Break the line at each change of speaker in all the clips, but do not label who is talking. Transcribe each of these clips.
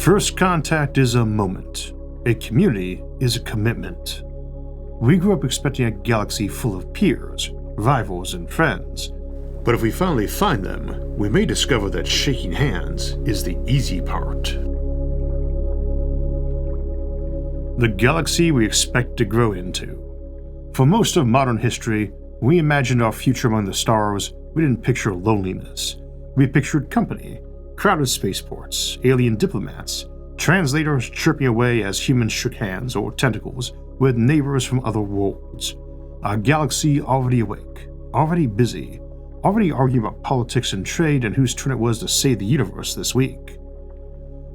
First contact is a moment. A community is a commitment. We grew up expecting a galaxy full of peers, rivals, and friends. But if we finally find them, we may discover that shaking hands is the easy part. The galaxy we expect to grow into. For most of modern history, we imagined our future among the stars. We didn't picture loneliness. We pictured company, crowded spaceports, alien diplomats, translators chirping away as humans shook hands or tentacles with neighbors from other worlds. A galaxy already awake, already busy, already arguing about politics and trade and whose turn it was to save the universe this week.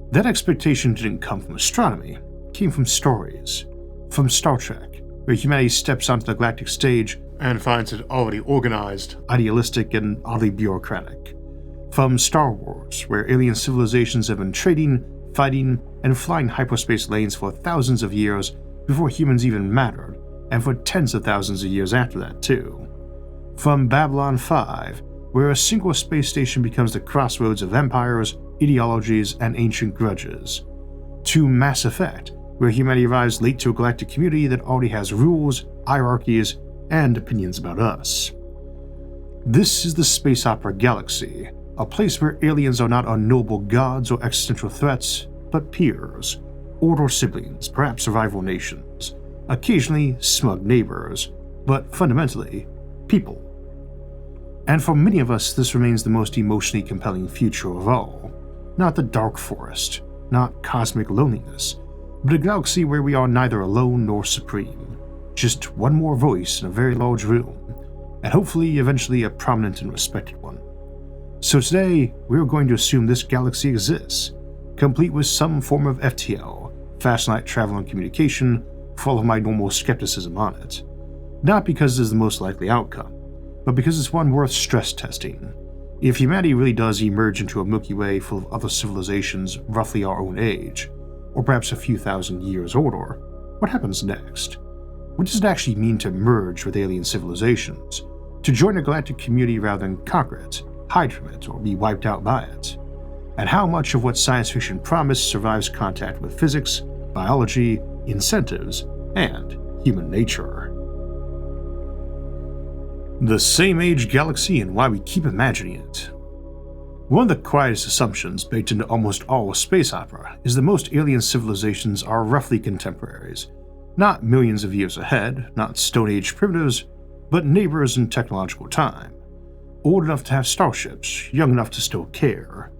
That expectation didn't come from astronomy, it came from stories. From Star Trek, where humanity steps onto the galactic stage and finds it already organized, idealistic, and oddly bureaucratic. From Star Wars, where alien civilizations have been trading, fighting, and flying hyperspace lanes for thousands of years before humans even mattered, and for tens of thousands of years after that too. From Babylon 5, where a single space station becomes the crossroads of empires, ideologies, and ancient grudges. To Mass Effect, where humanity arrives late to a galactic community that already has rules, hierarchies, and opinions about us. This is the space opera galaxy, a place where aliens are not unknowable gods or existential threats, but peers, older siblings, perhaps rival nations, occasionally smug neighbors, but fundamentally, people. And for many of us, this remains the most emotionally compelling future of all. Not the dark forest, not cosmic loneliness, but a galaxy where we are neither alone nor supreme, just one more voice in a very large room, and hopefully eventually a prominent and respected one. So today, we're going to assume this galaxy exists, complete with some form of FTL, fast light travel and communication, for all of my normal skepticism on it. Not because it is the most likely outcome, but because it's one worth stress testing. If humanity really does emerge into a Milky Way full of other civilizations roughly our own age, or perhaps a few thousand years older, what happens next? What does it actually mean to merge with alien civilizations? To join a galactic community rather than conquer it, hide from it, or be wiped out by it? And how much of what science fiction promised survives contact with physics, biology, incentives, and human nature? The same-age galaxy and why we keep imagining it. One of the quietest assumptions baked into almost all space opera is that most alien civilizations are roughly contemporaries, not millions of years ahead, not Stone Age primitives, but neighbors in technological time, old enough to have starships, young enough to still care.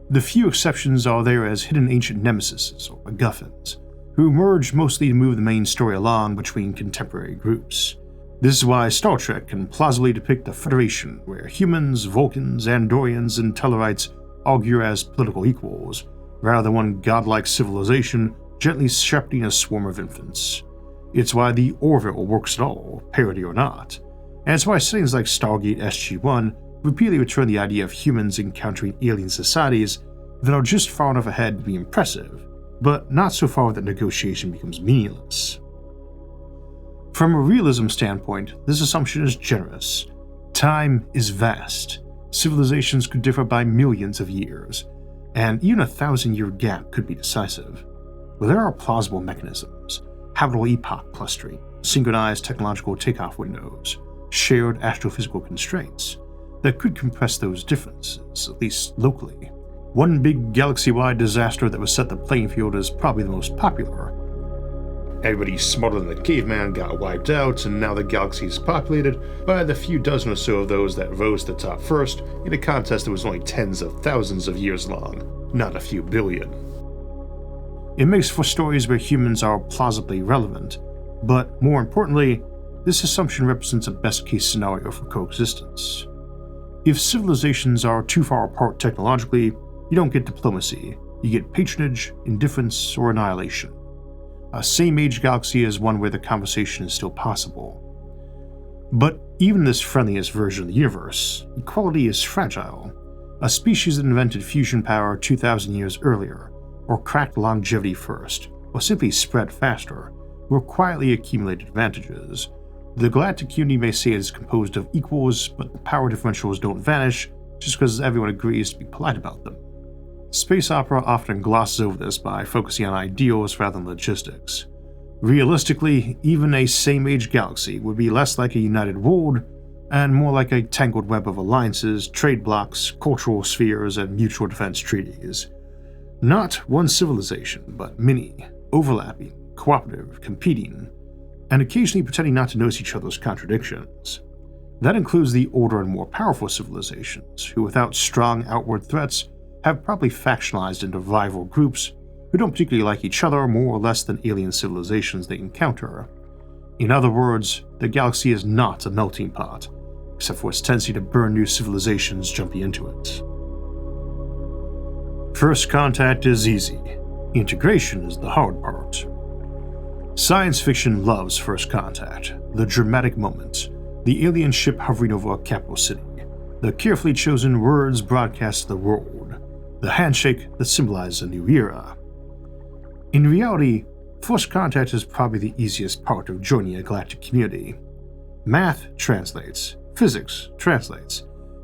The few exceptions are there as hidden ancient nemesis or MacGuffins, who emerge mostly to move the main story along between contemporary groups. This is why Star Trek can plausibly depict a federation where humans, Vulcans, Andorians, and Tellarites argue as political equals, rather than one godlike civilization gently shepherding a swarm of infants. It's why the Orville works at all, parody or not, and it's why settings like Stargate SG-1 repeatedly return the idea of humans encountering alien societies that are just far enough ahead to be impressive, but not so far that negotiation becomes meaningless. From a realism standpoint, this assumption is generous. Time is vast. Civilizations could differ by millions of years, and even a 1,000-year gap could be decisive. But there are plausible mechanisms, habitable epoch clustering, synchronized technological takeoff windows, shared astrophysical constraints, that could compress those differences, at least locally. One big galaxy-wide disaster that would set the playing field is probably the most popular. Everybody smarter than the caveman got wiped out, and now the galaxy is populated by the few dozen or so of those that rose to the top first in a contest that was only tens of thousands of years long, not a few billion. It makes for stories where humans are plausibly relevant, but more importantly, this assumption represents a best-case scenario for coexistence. If civilizations are too far apart technologically, you don't get diplomacy, you get patronage, indifference, or annihilation. A same-age galaxy is one where the conversation is still possible. But even in this friendliest version of the universe, equality is fragile. A species that invented fusion power 2,000 years earlier, or cracked longevity first, or simply spread faster, will quietly accumulate advantages. The galactic community may say it is composed of equals, but the power differentials don't vanish just because everyone agrees to be polite about them. Space opera often glosses over this by focusing on ideals rather than logistics. Realistically, even a same-age galaxy would be less like a united world and more like a tangled web of alliances, trade blocs, cultural spheres, and mutual defense treaties. Not one civilization, but many, overlapping, cooperative, competing, and occasionally pretending not to notice each other's contradictions. That includes the older and more powerful civilizations, who without strong outward threats have probably factionalized into rival groups who don't particularly like each other more or less than alien civilizations they encounter. In other words, the galaxy is not a melting pot, except for its tendency to burn new civilizations jumping into it. First contact is easy. Integration is the hard part. Science fiction loves first contact, the dramatic moment, the alien ship hovering over a capital city, the carefully chosen words broadcast to the world, the handshake that symbolizes a new era. In reality, first contact is probably the easiest part of joining a galactic community. Math translates, physics translates,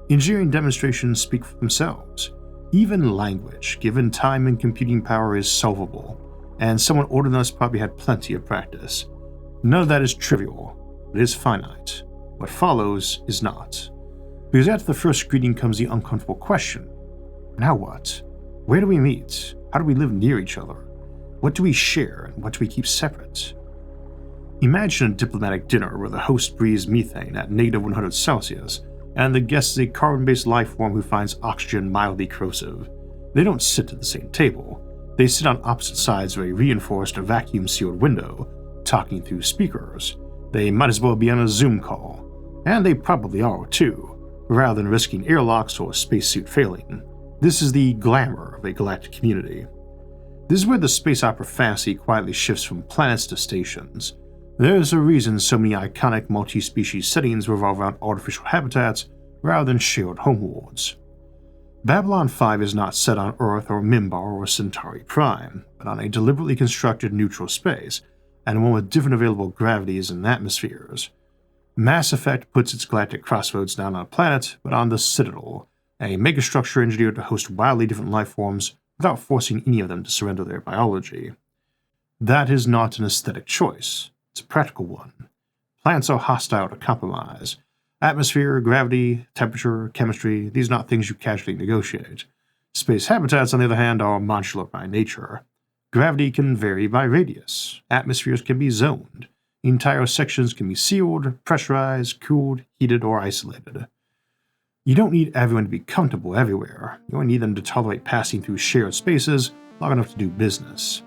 engineering demonstrations speak for themselves. Even language, given time and computing power, is solvable, and someone older than us probably had plenty of practice. None of that is trivial, but it is finite. What follows is not. Because after the first greeting comes the uncomfortable question. Now what? Where do we meet? How do we live near each other? What do we share and what do we keep separate? Imagine a diplomatic dinner where the host breathes methane at -100 Celsius, and the guest is a carbon-based life form who finds oxygen mildly corrosive. They don't sit at the same table. They sit on opposite sides of a reinforced vacuum-sealed window, talking through speakers. They might as well be on a Zoom call. And they probably are too, rather than risking airlocks or a spacesuit failing. This is the glamour of a galactic community. This is where the space opera fantasy quietly shifts from planets to stations. There's a reason so many iconic multi-species settings revolve around artificial habitats rather than shared homeworlds. Babylon 5 is not set on Earth or Mimbar or Centauri Prime, but on a deliberately constructed neutral space, and one with different available gravities and atmospheres. Mass Effect puts its galactic crossroads down on a planet, but on the Citadel, a megastructure engineered to host wildly different life forms without forcing any of them to surrender their biology. That is not an aesthetic choice. It's a practical one. Planets are hostile to compromise. Atmosphere, gravity, temperature, chemistry, these are not things you casually negotiate. Space habitats, on the other hand, are modular by nature. Gravity can vary by radius. Atmospheres can be zoned. Entire sections can be sealed, pressurized, cooled, heated, or isolated. You don't need everyone to be comfortable everywhere. You only need them to tolerate passing through shared spaces long enough to do business.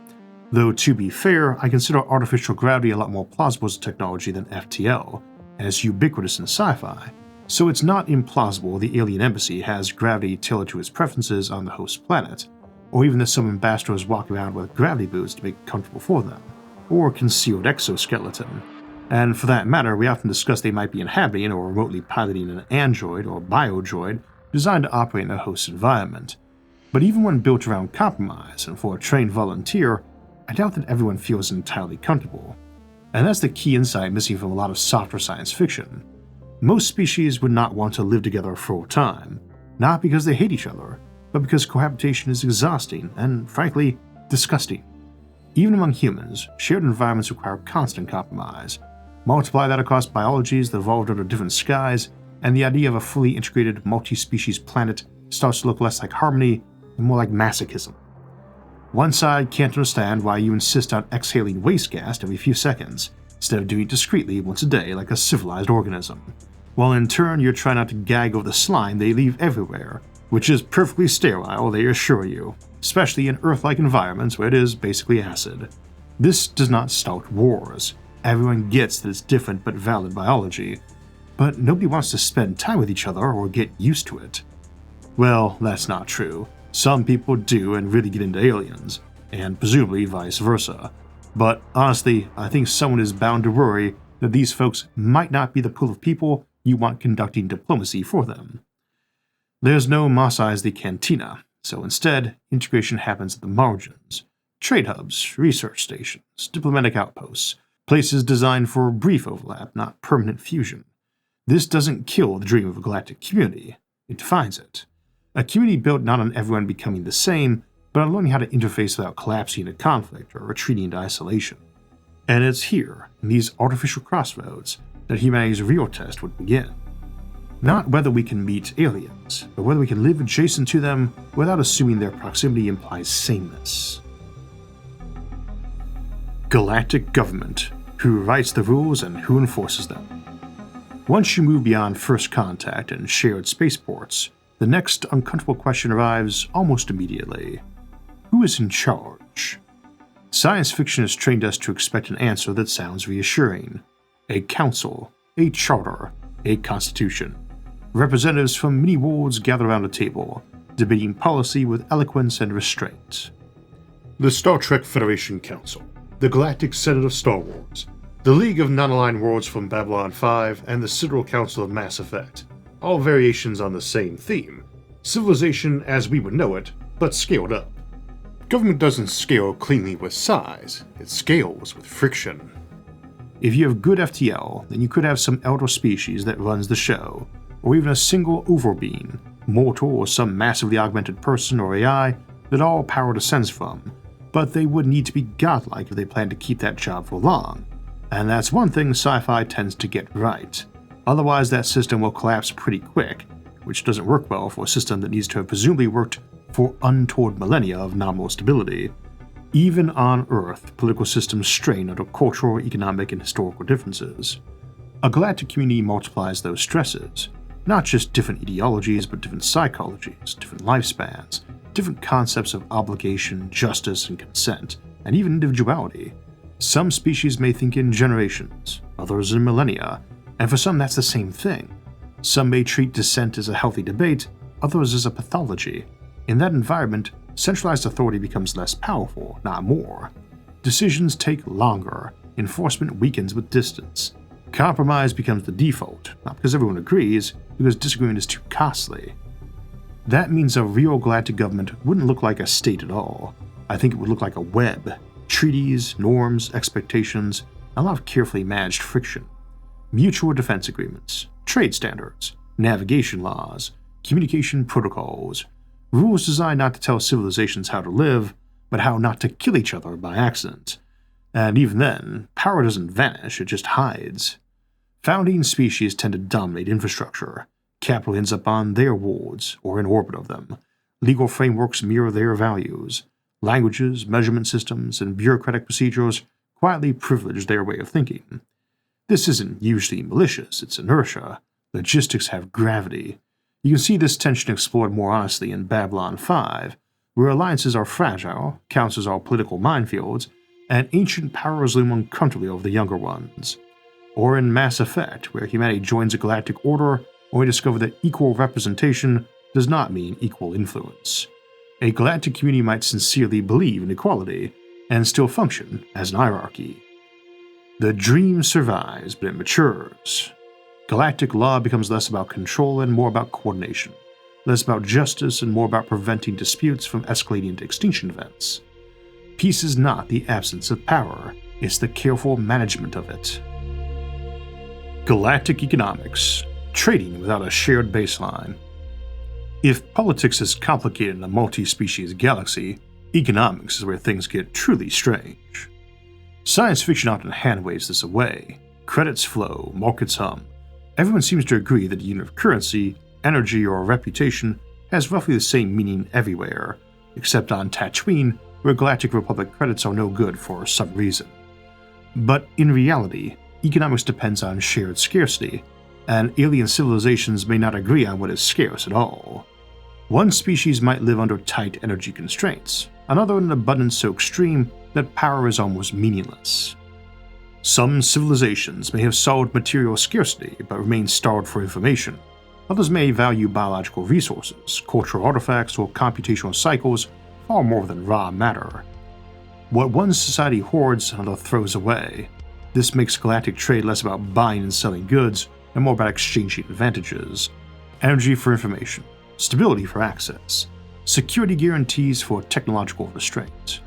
Though, to be fair, I consider artificial gravity a lot more plausible as a technology than FTL, and it's ubiquitous in sci-fi, so it's not implausible the alien embassy has gravity tailored to its preferences on the host planet, or even that some ambassadors walk around with gravity boots to make it comfortable for them, or concealed exoskeleton. And for that matter, we often discuss they might be inhabiting or remotely piloting an android or biodroid designed to operate in a host environment. But even when built around compromise and for a trained volunteer, I doubt that everyone feels entirely comfortable. And that's the key insight missing from a lot of softer science fiction. Most species would not want to live together for a time, not because they hate each other, but because cohabitation is exhausting and, frankly, disgusting. Even among humans, shared environments require constant compromise. Multiply that across biologies that evolved under different skies, and the idea of a fully integrated multi-species planet starts to look less like harmony and more like masochism. One side can't understand why you insist on exhaling waste gas every few seconds, instead of doing it discreetly once a day like a civilized organism, while in turn you're trying not to gag over the slime they leave everywhere, which is perfectly sterile, they assure you, especially in Earth-like environments where it is basically acid. This does not start wars. Everyone gets that it's different but valid biology, but nobody wants to spend time with each other or get used to it. Well, that's not true. Some people do and really get into aliens, and presumably vice versa. But honestly, I think someone is bound to worry that these folks might not be the pool of people you want conducting diplomacy for them. There's no Mos Eisley Cantina, so instead, integration happens at the margins. Trade hubs, research stations, diplomatic outposts, places designed for brief overlap, not permanent fusion. This doesn't kill the dream of a galactic community, it defines it. A community built not on everyone becoming the same, but on learning how to interface without collapsing into conflict or retreating into isolation. And it's here, in these artificial crossroads, that humanity's real test would begin. Not whether we can meet aliens, but whether we can live adjacent to them without assuming their proximity implies sameness. Galactic government. Who writes the rules and who enforces them? Once you move beyond first contact and shared spaceports, the next uncomfortable question arrives almost immediately. Who is in charge? Science fiction has trained us to expect an answer that sounds reassuring. A council, a charter, a constitution. Representatives from many worlds gather around a table, debating policy with eloquence and restraint. The Star Trek Federation Council, the Galactic Senate of Star Wars, the League of Non-Aligned Worlds from Babylon 5, and the Citadel Council of Mass Effect, all variations on the same theme, civilization as we would know it, but scaled up. Government doesn't scale cleanly with size, it scales with friction. If you have good FTL, then you could have some elder species that runs the show, or even a single overbeing, mortal or some massively augmented person or AI that all power descends from, but they would need to be godlike if they plan to keep that job for long, and that's one thing sci-fi tends to get right. Otherwise that system will collapse pretty quick, which doesn't work well for a system that needs to have presumably worked for untold millennia of nominal stability. Even on Earth, political systems strain under cultural, economic, and historical differences. A galactic community multiplies those stresses, not just different ideologies, but different psychologies, different lifespans, different concepts of obligation, justice, and consent, and even individuality. Some species may think in generations, others in millennia, and for some that's the same thing. Some may treat dissent as a healthy debate, others as a pathology. In that environment, centralized authority becomes less powerful, not more. Decisions take longer, enforcement weakens with distance. Compromise becomes the default, not because everyone agrees, because disagreement is too costly. That means a real galactic government wouldn't look like a state at all. I think it would look like a web. Treaties, norms, expectations, and a lot of carefully managed friction. Mutual defense agreements, trade standards, navigation laws, communication protocols, rules designed not to tell civilizations how to live, but how not to kill each other by accident. And even then, power doesn't vanish, it just hides. Founding species tend to dominate infrastructure. Capital ends up on their wards, or in orbit of them. Legal frameworks mirror their values. Languages, measurement systems, and bureaucratic procedures quietly privilege their way of thinking. This isn't usually malicious, it's inertia. Logistics have gravity. You can see this tension explored more honestly in Babylon 5, where alliances are fragile, councils are political minefields, and ancient powers loom uncomfortably over the younger ones. Or in Mass Effect, where humanity joins a galactic order, only to discover that equal representation does not mean equal influence. A galactic community might sincerely believe in equality, and still function as an hierarchy. The dream survives, but it matures. Galactic law becomes less about control and more about coordination, less about justice and more about preventing disputes from escalating into extinction events. Peace is not the absence of power, it's the careful management of it. Galactic economics, trading without a shared baseline. If politics is complicated in a multi-species galaxy, economics is where things get truly strange. Science fiction often hand-waves this away. Credits flow, markets hum. Everyone seems to agree that a unit of currency, energy, or reputation has roughly the same meaning everywhere, except on Tatooine, where Galactic Republic credits are no good for some reason. But in reality, economics depends on shared scarcity, and alien civilizations may not agree on what is scarce at all. One species might live under tight energy constraints, another in an abundance so extreme that power is almost meaningless. Some civilizations may have solved material scarcity but remain starved for information. Others may value biological resources, cultural artifacts, or computational cycles far more than raw matter. What one society hoards, another throws away. This makes galactic trade less about buying and selling goods and more about exchanging advantages. Energy for information, stability for access, security guarantees for technological restraint.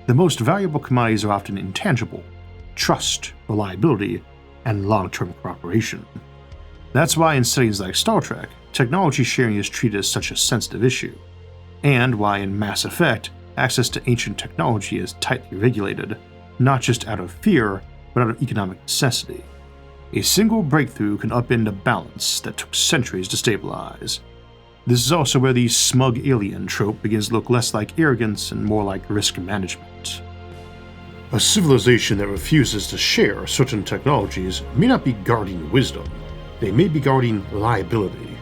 The most valuable commodities are often intangible: trust, reliability, and long-term cooperation. That's why in settings like Star Trek, technology sharing is treated as such a sensitive issue, and why in Mass Effect, access to ancient technology is tightly regulated, not just out of fear, but out of economic necessity. A single breakthrough can upend a balance that took centuries to stabilize. This is also where the smug alien trope begins to look less like arrogance and more like risk management. A civilization that refuses to share certain technologies may not be guarding wisdom, they may be guarding liability.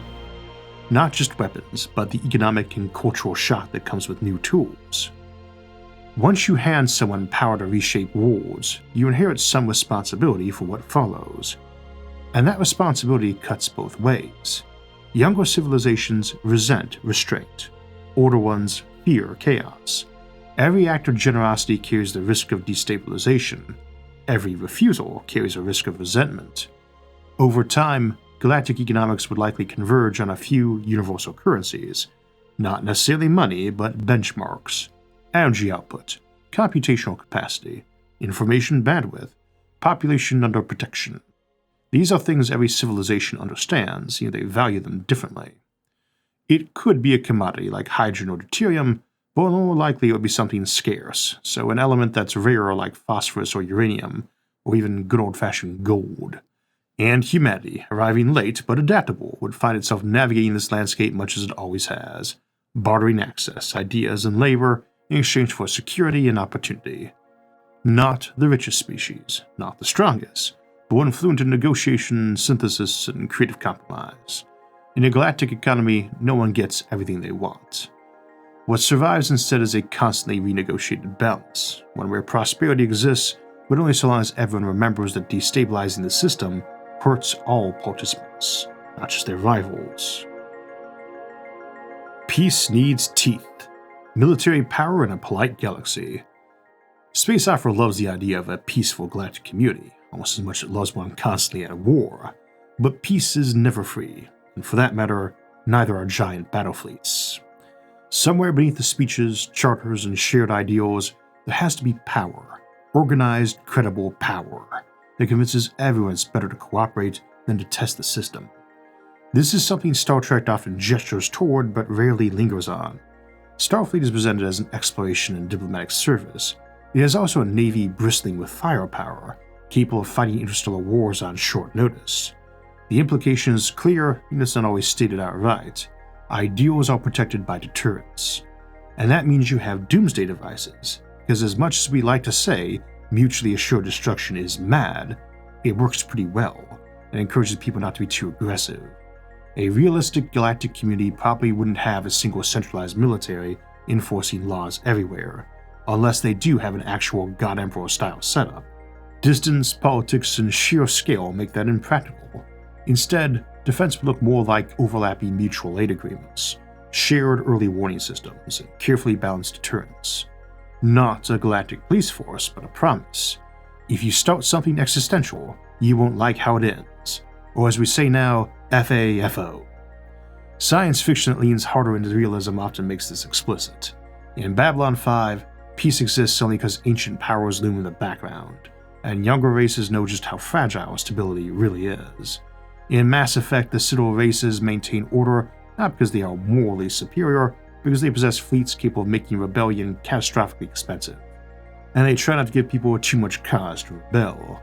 Not just weapons, but the economic and cultural shock that comes with new tools. Once you hand someone power to reshape worlds, you inherit some responsibility for what follows. And that responsibility cuts both ways. Younger civilizations resent restraint. Older ones fear chaos. Every act of generosity carries the risk of destabilization. Every refusal carries a risk of resentment. Over time, galactic economics would likely converge on a few universal currencies. Not necessarily money, but benchmarks. Energy output, computational capacity, information bandwidth, population under protection. These are things every civilization understands, yet they value them differently. It could be a commodity like hydrogen or deuterium, but more likely it would be something scarce, so an element that's rarer like phosphorus or uranium, or even good old-fashioned gold. And humanity, arriving late but adaptable, would find itself navigating this landscape much as it always has, bartering access, ideas, and labor in exchange for security and opportunity. Not the richest species, not the strongest, but one fluent in negotiation, synthesis, and creative compromise. In a galactic economy, no one gets everything they want. What survives instead is a constantly renegotiated balance, one where prosperity exists, but only so long as everyone remembers that destabilizing the system hurts all participants, not just their rivals. Peace needs teeth. Military power in a polite galaxy. Space opera loves the idea of a peaceful galactic community, almost as much as it loves one constantly at war. But peace is never free, and for that matter, neither are giant battle fleets. Somewhere beneath the speeches, charters, and shared ideals, there has to be power. Organized, credible power that convinces everyone it's better to cooperate than to test the system. This is something Star Trek often gestures toward but rarely lingers on. Starfleet is presented as an exploration and diplomatic service. It is also a navy bristling with firepower, capable of fighting interstellar wars on short notice. The implication is clear, and it's not always stated outright. Ideals are protected by deterrence. And that means you have doomsday devices, because as much as we like to say mutually assured destruction is mad, it works pretty well, and encourages people not to be too aggressive. A realistic galactic community probably wouldn't have a single centralized military enforcing laws everywhere, unless they do have an actual God Emperor style setup. Distance, politics, and sheer scale make that impractical. Instead, defense would look more like overlapping mutual aid agreements, shared early warning systems, and carefully balanced deterrence. Not a galactic police force, but a promise. If you start something existential, you won't like how it ends. Or as we say now, FAFO. Science fiction that leans harder into realism often makes this explicit. In Babylon 5, peace exists only because ancient powers loom in the background, and younger races know just how fragile stability really is. In Mass Effect, the Citadel races maintain order not because they are morally superior, but because they possess fleets capable of making rebellion catastrophically expensive. And they try not to give people too much cause to rebel.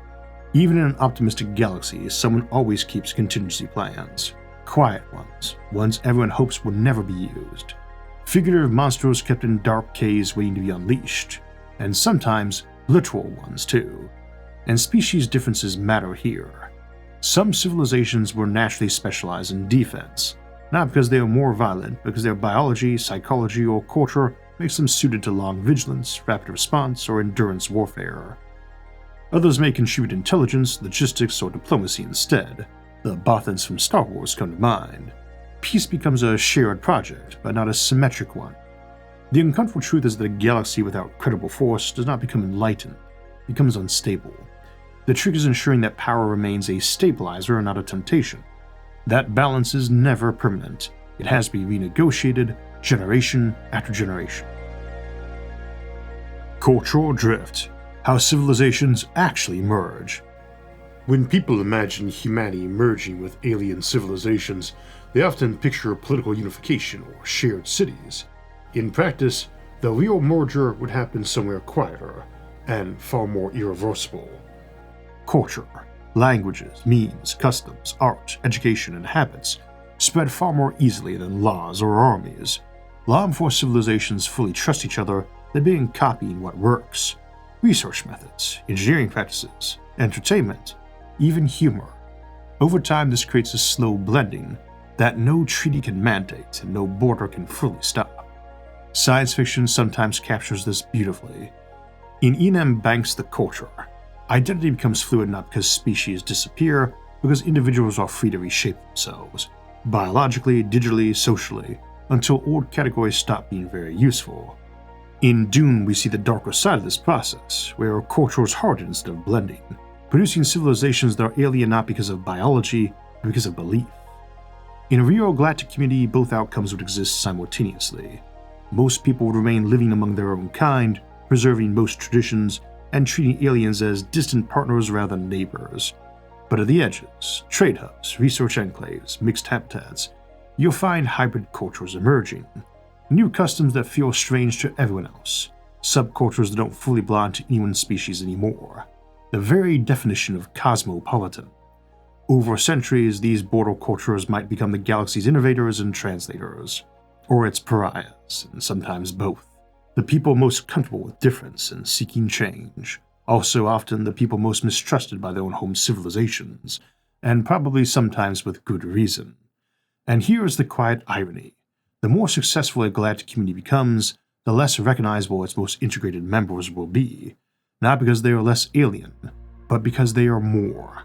Even in an optimistic galaxy, someone always keeps contingency plans. Quiet ones everyone hopes will never be used. Figurative monsters kept in dark caves waiting to be unleashed. And sometimes literal ones too. And species differences matter here. Some civilizations were naturally specialized in defense, not because they are more violent, but because their biology, psychology, or culture makes them suited to long vigilance, rapid response, or endurance warfare. Others may contribute intelligence, logistics, or diplomacy instead. The Bothans from Star Wars come to mind. Peace becomes a shared project, but not a symmetric one. The uncomfortable truth is that a galaxy without credible force does not become enlightened, it becomes unstable. The trick is ensuring that power remains a stabilizer and not a temptation. That balance is never permanent. It has to be renegotiated generation after generation. Cultural drift. How civilizations actually merge. When people imagine humanity merging with alien civilizations, They often picture political unification or shared cities. In practice, the real merger would happen somewhere quieter and far more irreversible. Culture, languages, memes, customs, art, education, and habits spread far more easily than laws or armies. Law-enforced civilizations fully trust each other. They begin copying what works. Research methods, engineering practices, entertainment, even humor. Over time, this creates a slow blending that no treaty can mandate and no border can fully stop. Science fiction sometimes captures this beautifully. In E.M. Banks' The Culture, identity becomes fluid not because species disappear, but because individuals are free to reshape themselves, biologically, digitally, socially, until old categories stop being very useful. In Dune, we see the darker side of this process, where cultures harden instead of blending, producing civilizations that are alien not because of biology, but because of belief. In a real galactic community, both outcomes would exist simultaneously. Most people would remain living among their own kind, preserving most traditions, and treating aliens as distant partners rather than neighbors. But at the edges, trade hubs, research enclaves, mixed habitats, you'll find hybrid cultures emerging. New customs that feel strange to everyone else, subcultures that don't fully belong to anyone's species anymore. The very definition of cosmopolitan. Over centuries, these border cultures might become the galaxy's innovators and translators, or its pariahs, and sometimes both. The people most comfortable with difference and seeking change, also often the people most mistrusted by their own home civilizations, and probably sometimes with good reason. And here is the quiet irony. The more successful a galactic community becomes, the less recognizable its most integrated members will be, not because they are less alien, but because they are more.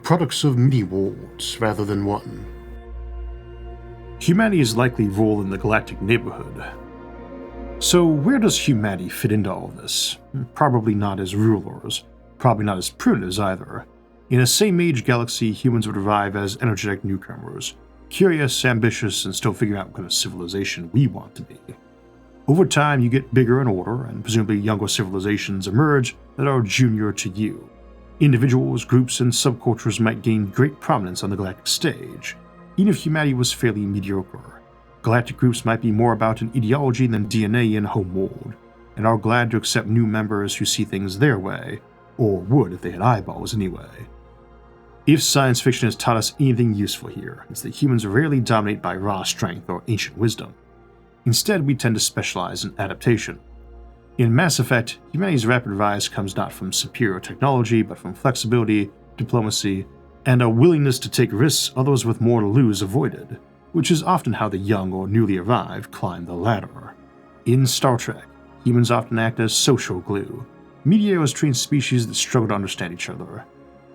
Products of many worlds rather than one. Humanity's likely role in the galactic neighborhood. So where does humanity fit into all this? Probably not as rulers, probably not as pruners either. In a same-age galaxy, humans would arrive as energetic newcomers, curious, ambitious, and still figuring out what kind of civilization we want to be. Over time, you get bigger and older, and presumably younger civilizations emerge that are junior to you. Individuals, groups, and subcultures might gain great prominence on the galactic stage, even if humanity was fairly mediocre. Galactic groups might be more about an ideology than DNA in homeworld, and are glad to accept new members who see things their way, or would if they had eyeballs anyway. If science fiction has taught us anything useful here, it's that humans rarely dominate by raw strength or ancient wisdom. Instead, we tend to specialize in adaptation. In Mass Effect, humanity's rapid rise comes not from superior technology, but from flexibility, diplomacy, and a willingness to take risks others with more to lose avoided, which is often how the young or newly arrived climb the ladder. In Star Trek, humans often act as social glue, mediators between species that struggle to understand each other.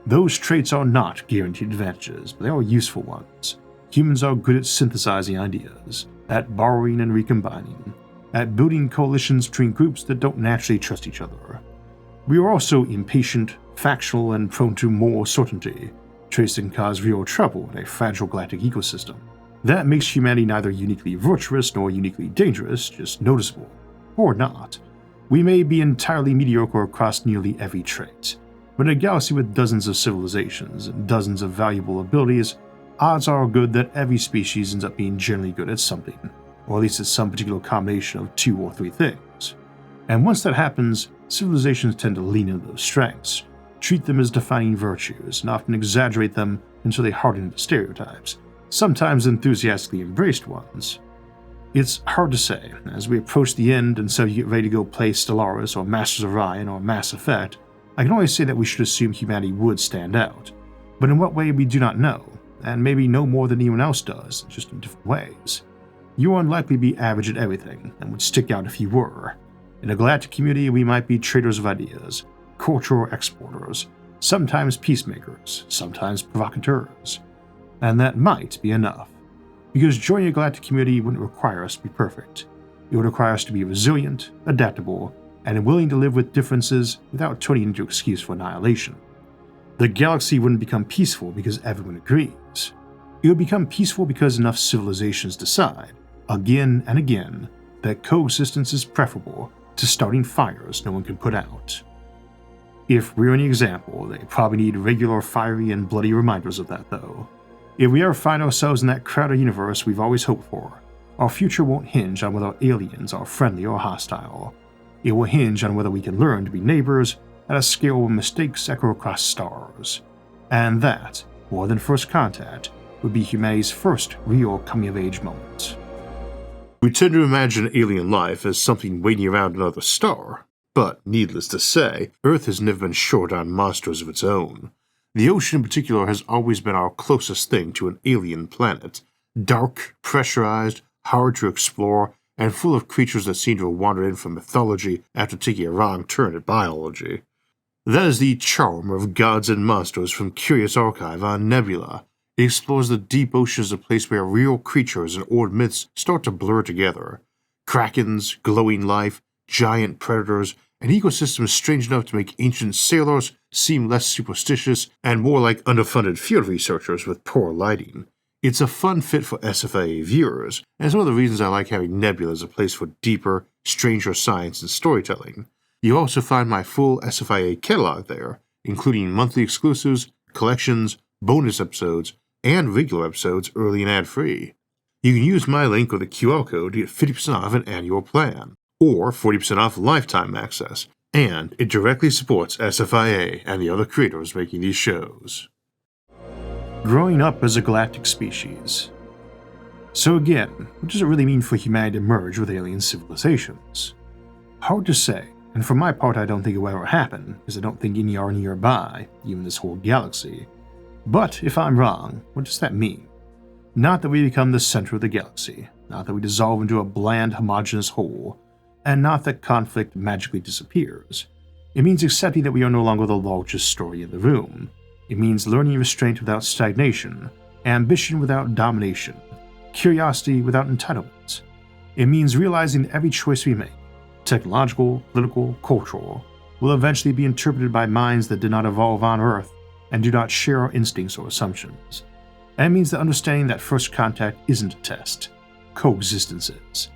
Those traits are not guaranteed advantages, but they are useful ones. Humans are good at synthesizing ideas, at borrowing and recombining, at building coalitions between groups that don't naturally trust each other. We are also impatient, factional, and prone to moral certainty, traits that can cause real trouble in a fragile galactic ecosystem. That makes humanity neither uniquely virtuous nor uniquely dangerous, just noticeable. Or not. We may be entirely mediocre across nearly every trait, but in a galaxy with dozens of civilizations and dozens of valuable abilities, odds are good that every species ends up being generally good at something, or at least at some particular combination of 2 or 3 things. And once that happens, civilizations tend to lean into those strengths, treat them as defining virtues, and often exaggerate them until they harden into stereotypes, sometimes enthusiastically embraced ones. It's hard to say. As we approach the end and so you get ready to go play Stellaris or Masters of Orion or Mass Effect, I can only say that we should assume humanity would stand out. But in what way we do not know, and maybe no more than anyone else does, just in different ways. You are unlikely to be average at everything, and would stick out if you were. In a galactic community, we might be traders of ideas, cultural exporters, sometimes peacemakers, sometimes provocateurs. And that might be enough. Because joining a galactic community wouldn't require us to be perfect. It would require us to be resilient, adaptable, and willing to live with differences without turning into an excuse for annihilation. The galaxy wouldn't become peaceful because everyone agrees. It would become peaceful because enough civilizations decide, again and again, that coexistence is preferable to starting fires no one can put out. If we're any example, they probably need regular fiery and bloody reminders of that though. If we ever find ourselves in that crowded universe we've always hoped for, our future won't hinge on whether aliens are friendly or hostile. It will hinge on whether we can learn to be neighbors at a scale where mistakes echo across stars. And that, more than first contact, would be humanity's first real coming-of-age moment. We tend to imagine alien life as something waiting around another star, but needless to say, Earth has never been short on monsters of its own. The ocean in particular has always been our closest thing to an alien planet. Dark, pressurized, hard to explore, and full of creatures that seem to have wandered in from mythology after taking a wrong turn at biology. That is the charm of Gods and Monsters from Curious Archive on Nebula. It explores the deep ocean as a place where real creatures and old myths start to blur together. Krakens, glowing life, giant predators, and ecosystems strange enough to make ancient sailors seem less superstitious and more like underfunded field researchers with poor lighting. It's a fun fit for SFIA viewers, and it's one of the reasons I like having Nebula as a place for deeper, stranger science and storytelling. You'll also find my full SFIA catalog there, including monthly exclusives, collections, bonus episodes, and regular episodes early and ad-free. You can use my link or the QR code to get 50% off an annual plan, or 40% off lifetime access, and it directly supports SFIA and the other creators making these shows. Growing up as a galactic species. So again, what does it really mean for humanity to merge with alien civilizations? Hard to say, and for my part I don't think it will ever happen, because I don't think any are nearby, even this whole galaxy. But if I'm wrong, what does that mean? Not that we become the center of the galaxy, not that we dissolve into a bland, homogeneous whole, and not that conflict magically disappears. It means accepting that we are no longer the largest story in the room. It means learning restraint without stagnation, ambition without domination, curiosity without entitlement. It means realizing that every choice we make, technological, political, cultural, will eventually be interpreted by minds that did not evolve on Earth and do not share our instincts or assumptions. And it means that understanding that first contact isn't a test, coexistence is.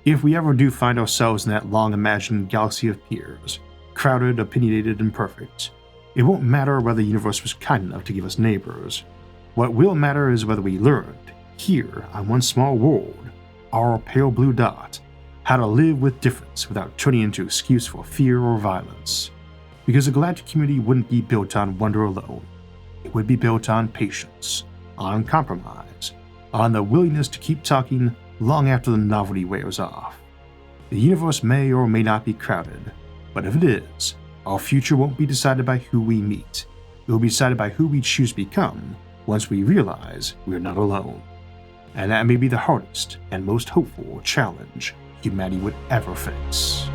If we ever do find ourselves in that long-imagined galaxy of peers, crowded, opinionated, and perfect, it won't matter whether the universe was kind enough to give us neighbors. What will matter is whether we learned, here on one small world, our pale blue dot, how to live with difference without turning into excuse for fear or violence. Because the galactic community wouldn't be built on wonder alone. It would be built on patience, on compromise, on the willingness to keep talking long after the novelty wears off. The universe may or may not be crowded, but if it is, our future won't be decided by who we meet. It will be decided by who we choose to become once we realize we're not alone. And that may be the hardest and most hopeful challenge humanity would ever face.